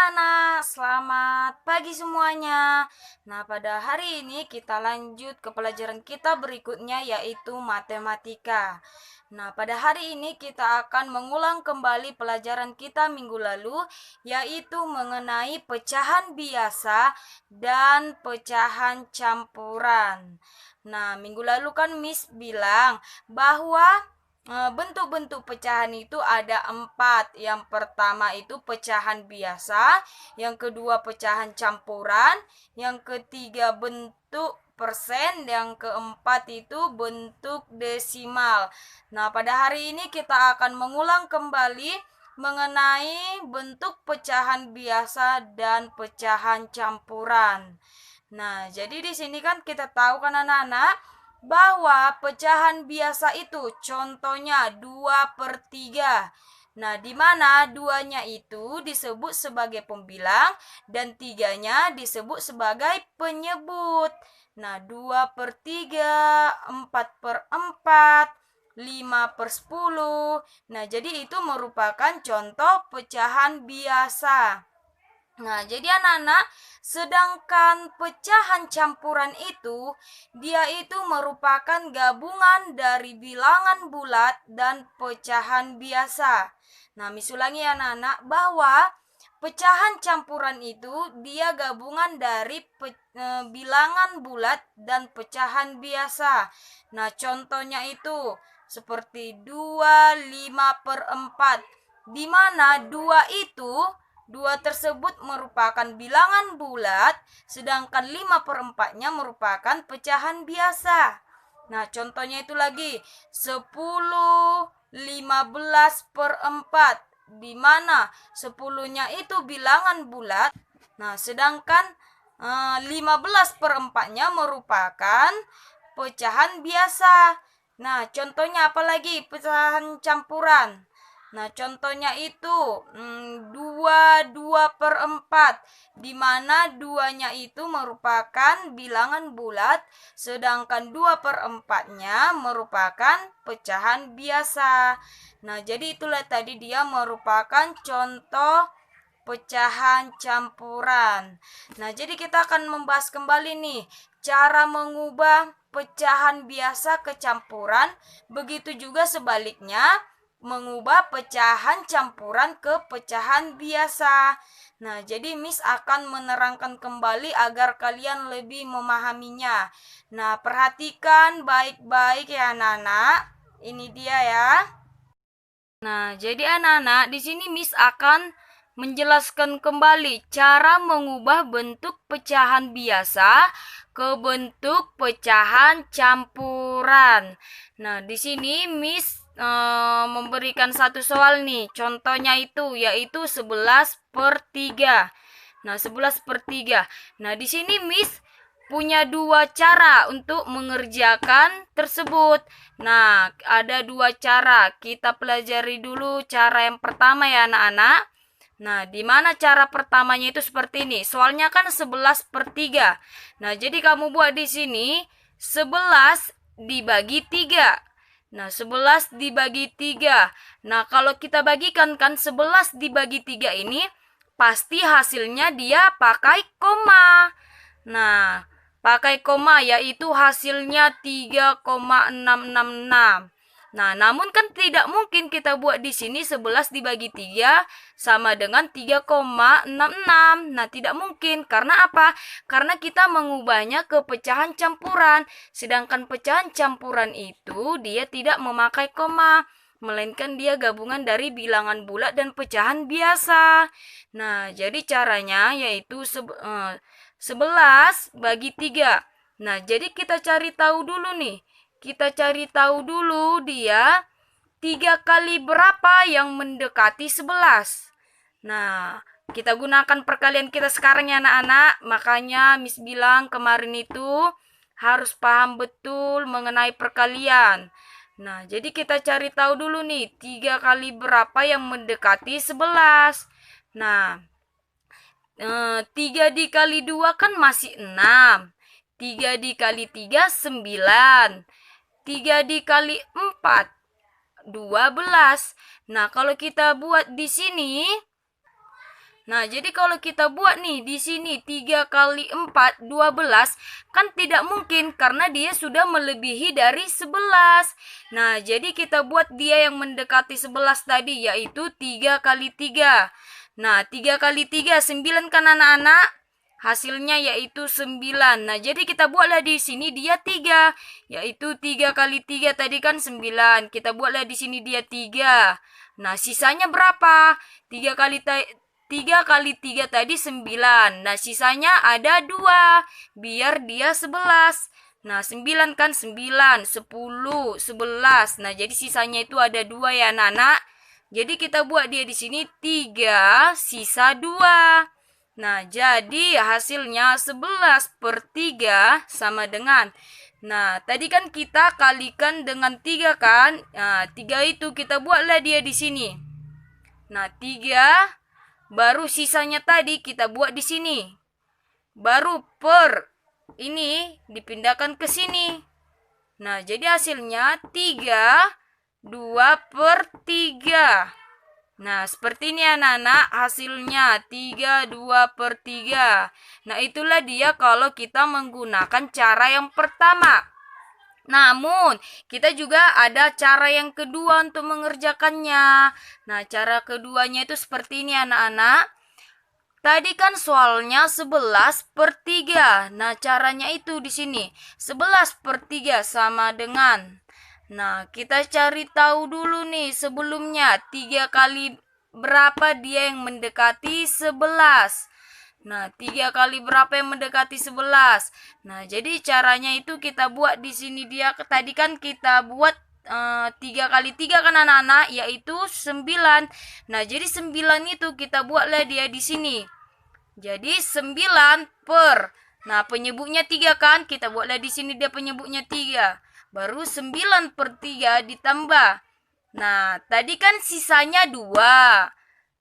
anak-anak, selamat pagi semuanya. Nah, pada hari ini kita lanjut ke pelajaran kita berikutnya yaitu matematika. Nah, pada hari ini kita akan mengulang kembali pelajaran kita minggu lalu yaitu mengenai pecahan biasa dan pecahan campuran. Nah, minggu lalu kan Miss bilang bahwa bentuk-bentuk pecahan itu ada 4. Yang pertama itu pecahan biasa, yang kedua pecahan campuran, yang ketiga bentuk persen, yang keempat itu bentuk desimal. Nah, pada hari ini kita akan mengulang kembali mengenai bentuk pecahan biasa dan pecahan campuran. Nah, jadi di sini kan kita tahu kan anak-anak bahwa pecahan biasa itu contohnya 2/3. Nah, di mana duanya itu disebut sebagai pembilang dan tiganya disebut sebagai penyebut. Nah, 2/3, 4/4, 5/10. Nah, jadi itu merupakan contoh pecahan biasa. Nah, jadi anak-anak, sedangkan pecahan campuran itu, dia itu merupakan gabungan dari bilangan bulat dan pecahan biasa. Nah, ulangi anak-anak bahwa pecahan campuran itu dia gabungan dari bilangan bulat dan pecahan biasa. Nah, contohnya itu seperti 2, 5/4, di mana 2 tersebut merupakan bilangan bulat, sedangkan 5/4-nya merupakan pecahan biasa. Nah, contohnya itu lagi 10, 15/4, di mana 10-nya itu bilangan bulat. Nah, sedangkan 15/4-nya merupakan pecahan biasa. Nah, contohnya apa lagi pecahan campuran? Nah, contohnya itu 2/4, di mana duanya itu merupakan bilangan bulat, sedangkan 2/4-nya merupakan pecahan biasa. Nah, jadi itulah tadi dia merupakan contoh pecahan campuran. Nah, jadi kita akan membahas kembali nih cara mengubah pecahan biasa ke campuran, begitu juga sebaliknya mengubah pecahan campuran ke pecahan biasa. Nah, jadi Miss akan menerangkan kembali agar kalian lebih memahaminya. Nah, perhatikan baik-baik ya anak-anak. Ini dia ya. Nah, jadi anak-anak, di sini Miss akan menjelaskan kembali cara mengubah bentuk pecahan biasa ke bentuk pecahan campuran. Nah, di sini Miss memberikan satu soal nih. Contohnya itu yaitu 11/3. Nah, 11/3. Nah, di sini Miss punya 2 cara untuk mengerjakan tersebut. Nah, ada 2 cara. Kita pelajari dulu cara yang pertama ya anak-anak. Nah, di mana cara pertamanya itu seperti ini. Soalnya kan 11/3. Nah, jadi kamu buat di sini 11 dibagi 3. Nah, 11 dibagi 3. Nah, kalau kita bagikan kan 11 dibagi 3 ini pasti hasilnya dia pakai koma. Nah, pakai koma yaitu hasilnya 3,666. Nah, namun kan tidak mungkin kita buat di sini 11 dibagi 3 sama dengan 3,66. Nah, tidak mungkin. Karena apa? Karena kita mengubahnya ke pecahan campuran. Sedangkan pecahan campuran itu dia tidak memakai koma, melainkan dia gabungan dari bilangan bulat dan pecahan biasa. Nah, jadi caranya yaitu 11 bagi 3. Nah, jadi kita cari tahu dulu nih. Kita cari tahu dulu dia 3 kali berapa yang mendekati 11. Nah, kita gunakan perkalian kita sekarang ya anak-anak. Makanya Miss bilang kemarin itu harus paham betul mengenai perkalian. Nah, jadi kita cari tahu dulu nih 3 kali berapa yang mendekati 11. Nah, 3 dikali 2 kan masih 6. 3 dikali 3 9. 3 dikali 4 12. Nah, kalau kita buat di sini Nah, jadi kalau kita buat nih di sini 3 kali 4 12 kan tidak mungkin karena dia sudah melebihi dari 11. Nah, jadi kita buat dia yang mendekati 11 tadi yaitu 3 kali 3. Nah, 3 kali 3 9 kan anak-anak? Hasilnya yaitu 9. Nah, jadi kita buatlah di sini dia 3, yaitu 3 kali 3 tadi kan 9. Kita buatlah di sini dia 3. Nah, sisanya berapa? 3 kali 3 tadi 9. Nah, sisanya ada 2. Biar dia 11. Nah, 9 kan 9, 10, 11. Nah, jadi sisanya itu ada 2 ya, anak-anak. Jadi kita buat dia di sini 3, sisa 2. Nah, jadi hasilnya 11/3 sama dengan. Nah, tadi kan kita kalikan dengan 3 kan? Nah, 3 itu kita buatlah dia di sini. Nah, 3 baru sisanya tadi kita buat di sini. Baru per ini dipindahkan ke sini. Nah, jadi hasilnya 3 2/3. Nah, seperti ini anak-anak hasilnya 3 2/3. Nah, itulah dia kalau kita menggunakan cara yang pertama. Namun, kita juga ada cara yang kedua untuk mengerjakannya. Nah, cara keduanya itu seperti ini anak-anak. Tadi kan soalnya 11/3. Nah, caranya itu di sini. 11/3 sama dengan. Nah, kita cari tahu dulu nih sebelumnya 3 kali berapa dia yang mendekati 11. Nah, 3 kali berapa yang mendekati 11. Nah, jadi caranya itu kita buat di sini dia tadi kan kita buat 3 kali 3 kan anak-anak yaitu 9. Nah, jadi 9 itu kita buatlah dia di sini. Jadi 9 per. Nah, penyebutnya 3 kan? Kita buatlah di sini dia penyebutnya 3. Baru 9/3 ditambah. Nah, tadi kan sisanya 2.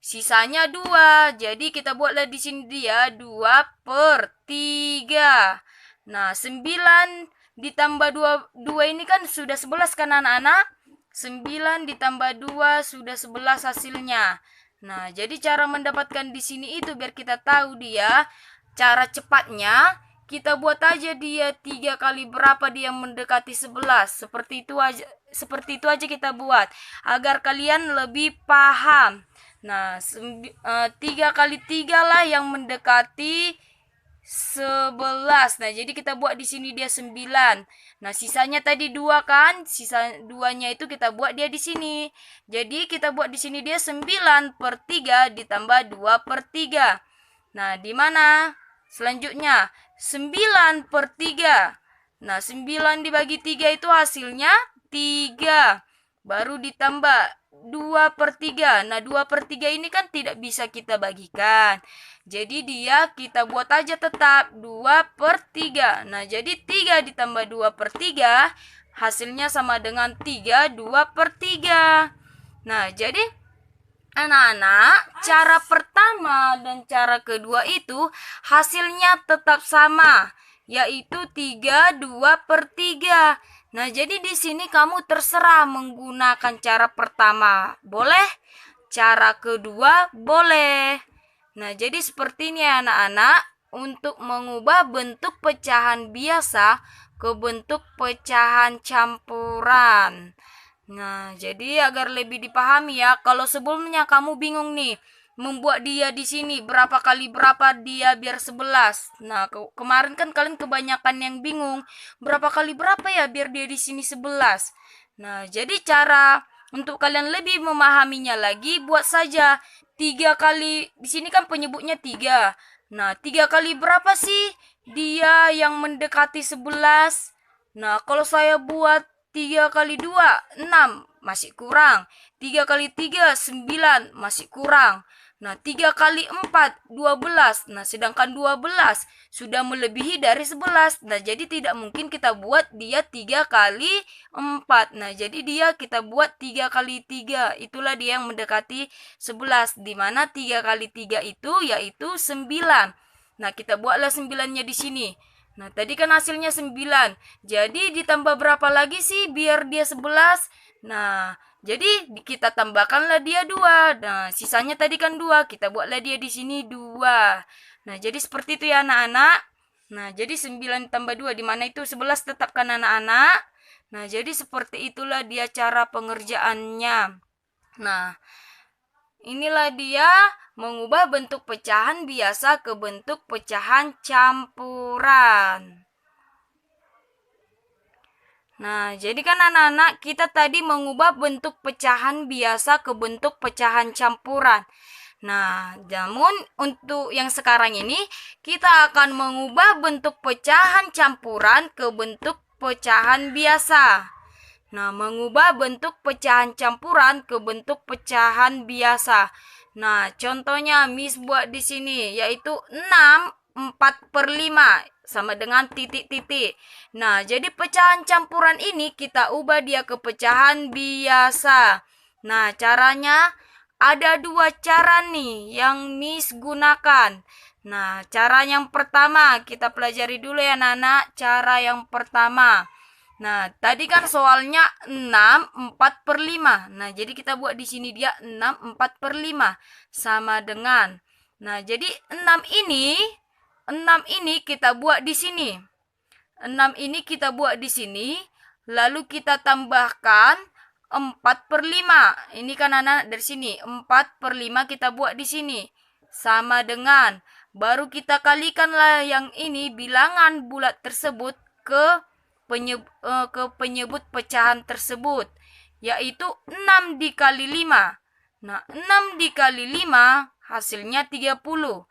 Sisanya 2. Jadi kita buatlah di sini dia 2/3. Nah, 9 ditambah 2 ini kan sudah 11 kan anak-anak? 9 ditambah 2 sudah 11 hasilnya. Nah, jadi cara mendapatkan di sini itu biar kita tahu dia cara cepatnya. Kita buat aja dia 3 kali berapa dia mendekati 11. Seperti itu aja kita buat agar kalian lebih paham. Nah, 3 kali 3 lah yang mendekati 11. Nah, jadi kita buat di sini dia 9. Nah, sisanya tadi 2 kan? Sisa 2-nya itu kita buat dia di sini. Jadi kita buat di sini dia 9/3 ditambah 2/3. Nah, di mana? Selanjutnya 9/3. Nah, 9 dibagi 3 itu hasilnya 3. Baru ditambah 2/3. Nah, 2/3 ini kan tidak bisa kita bagikan. Jadi dia kita buat aja tetap 2/3. Nah, jadi 3 ditambah 2/3 hasilnya sama dengan 3 2/3. Nah, jadi anak-anak, cara pertama dan cara kedua itu hasilnya tetap sama, yaitu 3 2/3. Nah, jadi di sini kamu terserah menggunakan cara pertama, boleh? Cara kedua, boleh. Nah, jadi seperti ini anak-anak, untuk mengubah bentuk pecahan biasa ke bentuk pecahan campuran. Nah, jadi agar lebih dipahami ya, kalau sebelumnya kamu bingung nih, membuat dia di sini berapa kali berapa dia biar 11. Nah, kemarin kan kalian kebanyakan yang bingung, berapa kali berapa ya biar dia di sini 11. Nah, jadi cara untuk kalian lebih memahaminya lagi, buat saja 3 kali, di sini kan penyebutnya 3. Nah, 3 kali berapa sih dia yang mendekati 11? Nah, kalau saya buat 3 kali 2, 6, masih kurang. 3 kali 3, 9, masih kurang. Nah, 3 kali 4, 12. Nah, sedangkan 12 sudah melebihi dari 11. Nah, jadi tidak mungkin kita buat dia 3 kali 4. Nah, jadi dia kita buat 3 kali 3. Itulah dia yang mendekati 11. Dimana 3 kali 3 itu yaitu 9. Nah, kita buatlah 9-nya di sini. Nah, tadi kan hasilnya 9. Jadi ditambah berapa lagi sih biar dia 11? Nah, Jadi kita tambahkanlah dia 2. Nah, sisanya tadi kan 2. Kita buatlah dia di sini 2. Nah, jadi seperti itu ya anak-anak. Nah, jadi 9 tambah 2 di mana itu 11 tetapkan anak-anak. Nah, jadi seperti itulah dia cara pengerjaannya. Nah, inilah dia mengubah bentuk pecahan biasa ke bentuk pecahan campuran. Nah, jadi kan anak-anak kita tadi mengubah bentuk pecahan biasa ke bentuk pecahan campuran. Nah, namun untuk yang sekarang ini kita akan mengubah bentuk pecahan campuran ke bentuk pecahan biasa. Nah, mengubah bentuk pecahan campuran ke bentuk pecahan biasa. Nah, contohnya Miss buat di sini yaitu 6/4/5 sama dengan titik-titik. Nah, jadi pecahan campuran ini kita ubah dia ke pecahan biasa. Nah, caranya ada 2 cara nih yang Miss gunakan. Nah, cara yang pertama kita pelajari dulu ya anak-anak. Cara yang pertama. Nah, tadi kan soalnya 6/4/5. Nah, jadi kita buat di sini dia 6/4/5 sama dengan. Nah, jadi 6 ini kita buat di sini. 6 ini kita buat di sini, lalu kita tambahkan 4/5. Ini kan anak dari sini, 4/5 kita buat di sini. Sama dengan, baru kita kalikanlah yang ini bilangan bulat tersebut ke penyebut pecahan tersebut, yaitu 6 dikali 5. Nah, 6 dikali 5 hasilnya 30.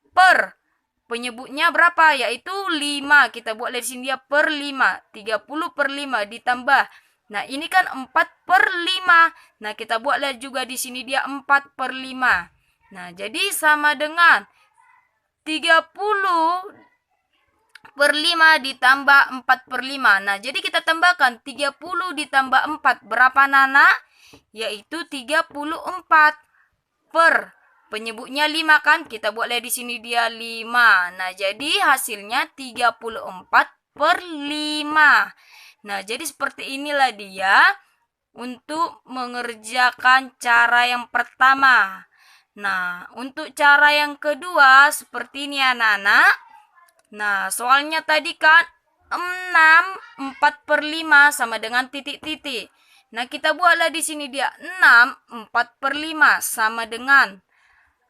Per penyebutnya berapa? Yaitu 5. Kita buat dari sini dia per 5. 30/5 ditambah. Nah, ini kan 4/5. Nah, kita buatlah juga di sini dia 4/5. Nah, jadi sama dengan 30/5 ditambah 4/5. Nah, jadi kita tambahkan 30 ditambah 4. Berapa Nana? Yaitu 34. Per penyebutnya 5 kan? Kita buatlah di sini dia 5. Nah, jadi hasilnya 34/5. Nah, jadi seperti inilah dia untuk mengerjakan cara yang pertama. Nah, untuk cara yang kedua seperti ini anak-anak. Nah, soalnya tadi kan 6/4/5 sama dengan titik-titik. Nah, kita buatlah di sini dia 6/4/5 sama dengan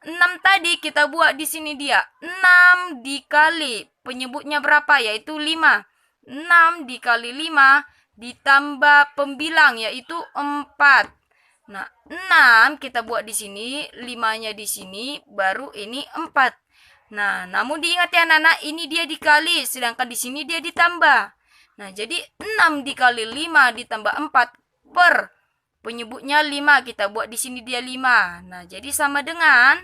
6 tadi kita buat di sini dia 6 dikali penyebutnya berapa? Yaitu 5. 6 dikali 5 ditambah pembilang yaitu 4. Nah, 6 kita buat di sini, 5-nya di sini, baru ini 4. Nah, namun diingat ya anak-anak, ini dia dikali, sedangkan di sini dia ditambah. Nah, jadi 6 dikali 5 ditambah 4 per penyebutnya 5, kita buat di sini dia 5. Nah, jadi sama dengan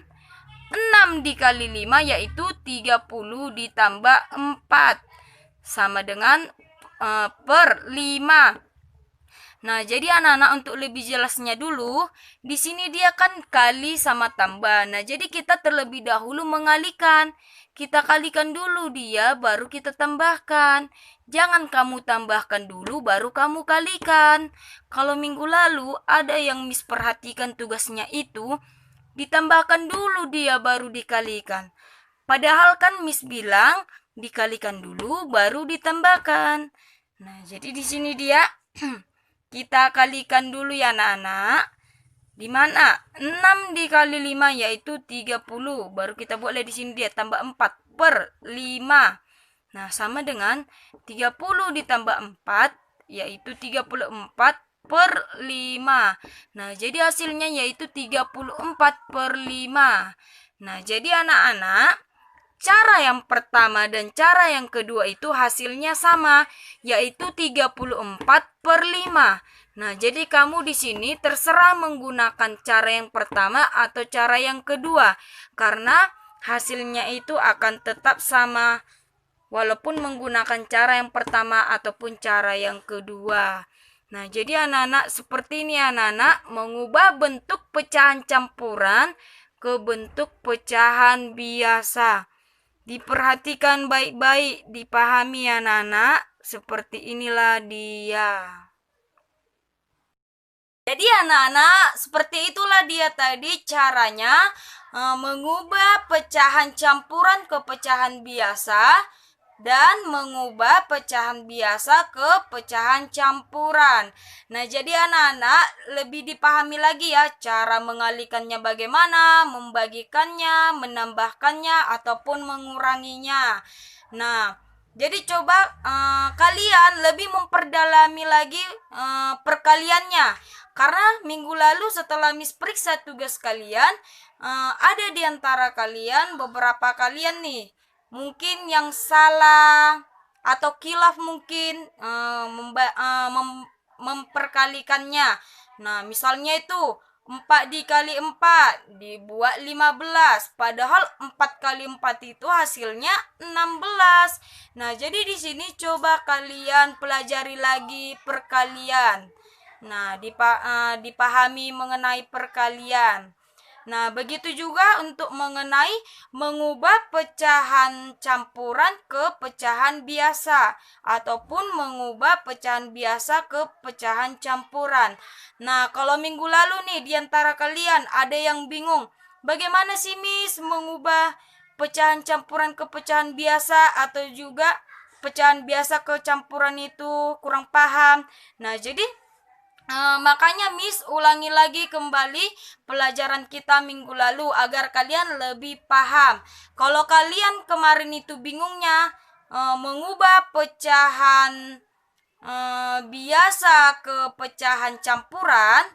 6 dikali 5 yaitu 30 ditambah 4 sama dengan per 5. Nah, jadi anak-anak untuk lebih jelasnya dulu, di sini dia kan kali sama tambah. Nah, jadi kita terlebih dahulu mengalikan. Kita kalikan dulu dia, baru kita tambahkan. Jangan kamu tambahkan dulu, baru kamu kalikan. Kalau minggu lalu ada yang Miss perhatikan tugasnya itu, ditambahkan dulu dia, baru dikalikan. Padahal kan Miss bilang, dikalikan dulu, baru ditambahkan. Nah, jadi di sini dia... Kita kalikan dulu ya anak-anak. Di mana 6 dikali 5 yaitu 30. Baru kita buatlah di sini dia tambah 4 per 5. Nah, sama dengan 30 ditambah 4 yaitu 34 per 5. Nah, jadi hasilnya yaitu 34/5. Nah, jadi anak-anak, cara yang pertama dan cara yang kedua itu hasilnya sama, yaitu 34/5. Nah, jadi kamu di sini terserah menggunakan cara yang pertama atau cara yang kedua, karena hasilnya itu akan tetap sama, walaupun menggunakan cara yang pertama ataupun cara yang kedua. Nah, jadi anak-anak seperti ini anak-anak, mengubah bentuk pecahan campuran ke bentuk pecahan biasa. Diperhatikan baik-baik, dipahami anak-anak, seperti inilah dia. Jadi anak-anak, seperti itulah dia tadi caranya mengubah pecahan campuran ke pecahan biasa dan mengubah pecahan biasa ke pecahan campuran. Nah, jadi anak-anak lebih dipahami lagi ya cara mengalihkannya bagaimana, membagikannya, menambahkannya ataupun menguranginya. Nah, jadi coba kalian lebih memperdalami lagi perkaliannya. Karena minggu lalu setelah Miss periksa tugas kalian, ada di antara kalian beberapa kalian nih mungkin yang salah atau kilaf mungkin memperkalikannya. Nah, misalnya itu 4 dikali 4 dibuat 15, padahal 4 kali 4 itu hasilnya 16. Nah, jadi di sini coba kalian pelajari lagi perkalian. Nah, dipahami mengenai perkalian. Nah, begitu juga untuk mengenai mengubah pecahan campuran ke pecahan biasa ataupun mengubah pecahan biasa ke pecahan campuran. Nah, kalau minggu lalu nih di antara kalian ada yang bingung, bagaimana sih Miss mengubah pecahan campuran ke pecahan biasa atau juga pecahan biasa ke campuran itu kurang paham. Nah, jadi makanya Miss ulangi lagi kembali pelajaran kita minggu lalu agar kalian lebih paham. Kalau kalian kemarin itu bingungnya mengubah pecahan biasa ke pecahan campuran,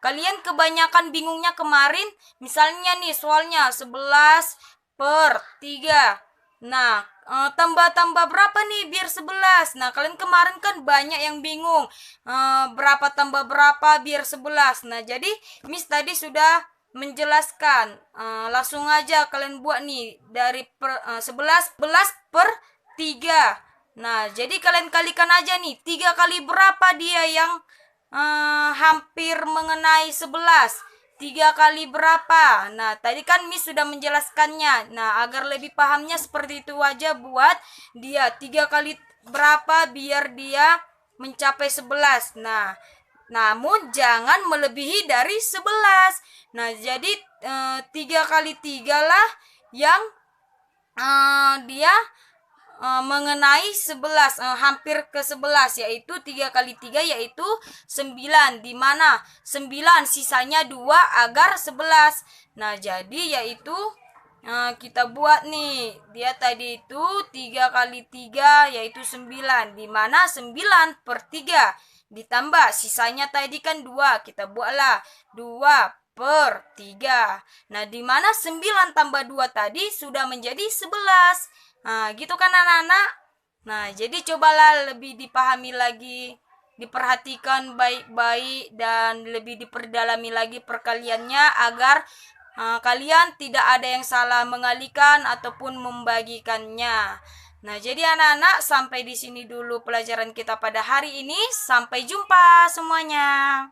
kalian kebanyakan bingungnya kemarin. Misalnya nih soalnya 11/3. Nah, tambah-tambah berapa nih biar 11? Nah, kalian kemarin kan banyak yang bingung. Berapa tambah berapa biar 11. Nah, jadi Miss tadi sudah menjelaskan. Langsung aja kalian buat nih dari 11 per 3. Nah, jadi kalian kalikan aja nih. 3 kali berapa dia yang hampir mengenai 11? 3 kali berapa? Nah, tadi kan Miss sudah menjelaskannya. Nah, agar lebih pahamnya seperti itu aja buat dia. 3 kali berapa biar dia mencapai 11. Nah, namun jangan melebihi dari 11. Nah, jadi 3 kali 3 lah yang dia mengenai 11, hampir ke 11, yaitu 3 kali 3 yaitu 9, di mana 9 sisanya 2 agar 11. Nah, jadi yaitu kita buat nih, dia tadi itu 3 kali 3 yaitu 9, di mana 9 per 3 ditambah sisanya tadi kan 2, kita buatlah 2 per 3. Nah, di mana 9 tambah 2 tadi sudah menjadi 11. Nah, gitu kan anak-anak? Nah, jadi cobalah lebih dipahami lagi, diperhatikan baik-baik dan lebih diperdalami lagi perkaliannya agar kalian tidak ada yang salah mengalihkan ataupun membagikannya. Nah, jadi anak-anak sampai di sini dulu pelajaran kita pada hari ini. Sampai jumpa semuanya.